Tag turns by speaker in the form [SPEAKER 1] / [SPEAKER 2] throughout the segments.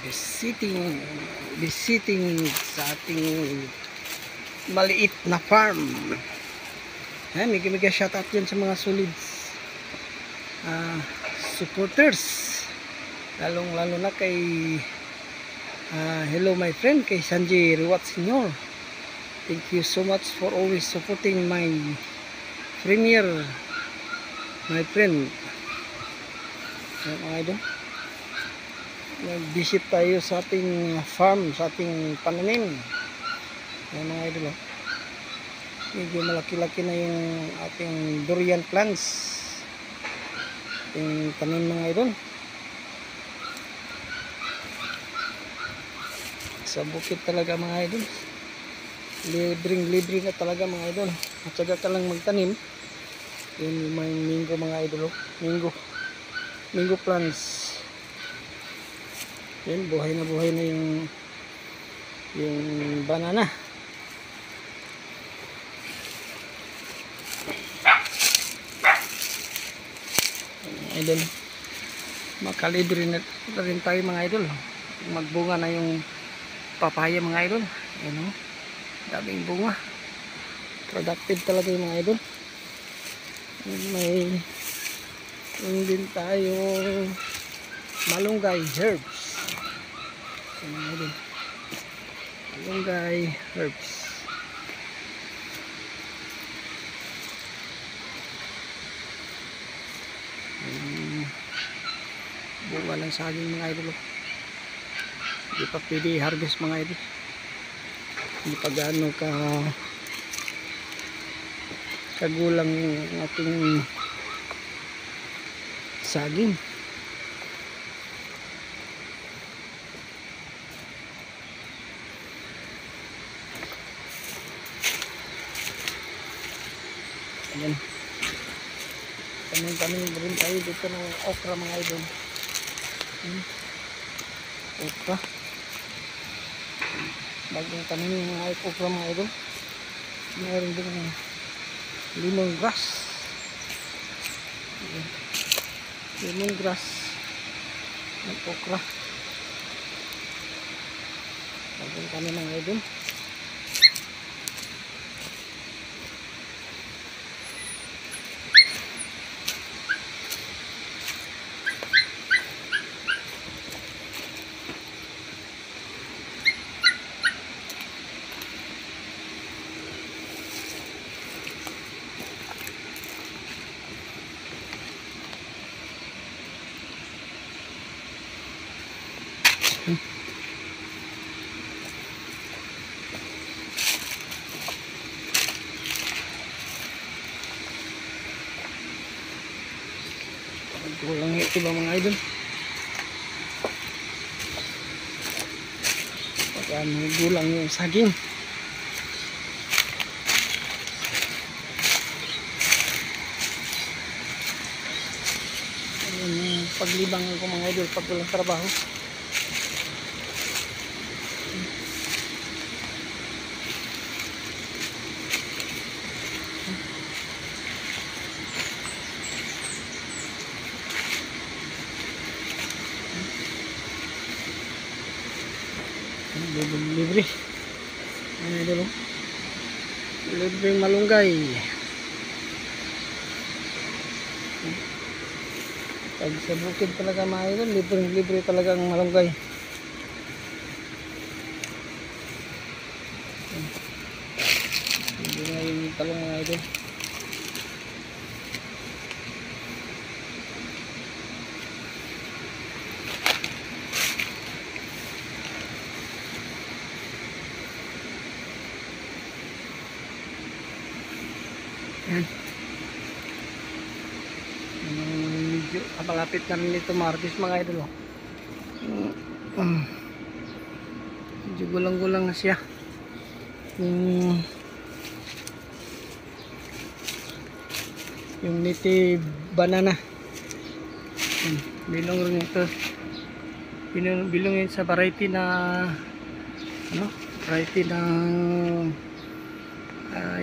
[SPEAKER 1] visiting sa ating maliit na farm. Ayan, mega shoutout yun sa mga solid supporters, lalong lalo na kay hello my friend, kay Sanjay Rewat Senior. Thank you so much for always supporting my premier, my friend. Ayan, mga idol, nag-visit tayo sa ating farm, sa ating pananim. Ayan, mga idol, medyo malaki-laki na yung ating durian plants, yung tanim, mga idol. Sa bukid talaga, mga idol, libre na talaga, mga idol. Matyaga ka lang magtanim. Yun, may mango, mga idol, mango plants. Yan, buhay na yung banana. Idol, makalibre na rin tayo, mga idol. Magbunga na yung papaya, mga idol. Ayan, daming bunga, productive talaga yung mga idol. May din tayo malunggay herbs. Ayan, mga idol, malunggay herbs. Bunga ng saging, mga idol. Hindi pa pwede harvest, mga idol. Hindi pa gaano kagulang ng ating saging. Ayan, tanim rin tayo dito ng okra, mga idol. Okra, bagong tanim yung mga okra, mga idol. Mayroon din lemongrass. Lemongrass ng okra, bagong tanim, mga idol. Kulang ito ba, mga idol? Pagka gulang yung saging. Ayan yung paglibang ko, mga idol, pag walang trabaho. Libre. Ayan, idol, libreng malunggay. Pag sa bukid talaga, mga idol, libre talaga ang malunggay. Hindi nga yung talong, mga idol. Yan. Medyo malapit na rin ito ma-harvest, mga idol. Medyo gulang-gulang na siya. Yung native banana. Bilong rin ito. Bilong yun sa variety na variety ng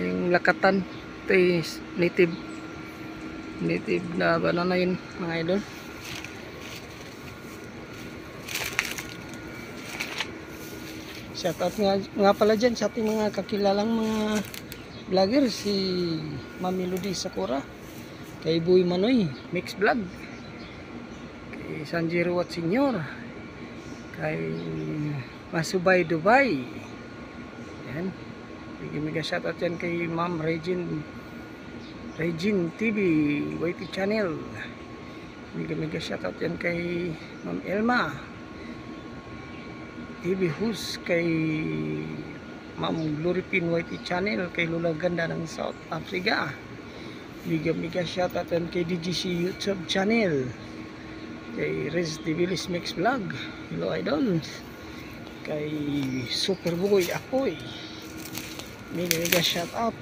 [SPEAKER 1] yung lakatan. Ito is native na banana yun, mga idol. Shoutout nga pala dyan sa ating mga kakilalang mga vlogger, si Ma'am Melody Sakura, kay Boy Manoy Mix Vlog, kay Sanjiro Wat Senior, kay Masubay Dubai. Yan. Mega shoutout yan kay Ma'am Regine TV YT channel. Mega shoutout yan kay Ma'am Elma TV Hus, kay Ma'am Glory Pin YT channel, kay Lula Ganda ng South Africa. Mega shoutout yan kay DGC YouTube channel, kay Rez Divilis Mix Vlog, hello idol, kay Superboy Apoy. Mega shoutout.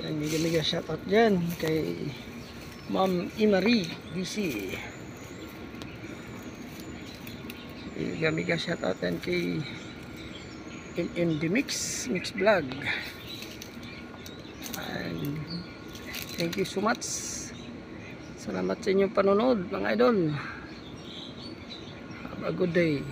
[SPEAKER 1] Mega shoutout dyan kay Ma'am Imari BC. Mega shoutout yan kay MMD Mix Vlog. And thank you so much. Salamat sa inyong panonood mga idol. Have a good day.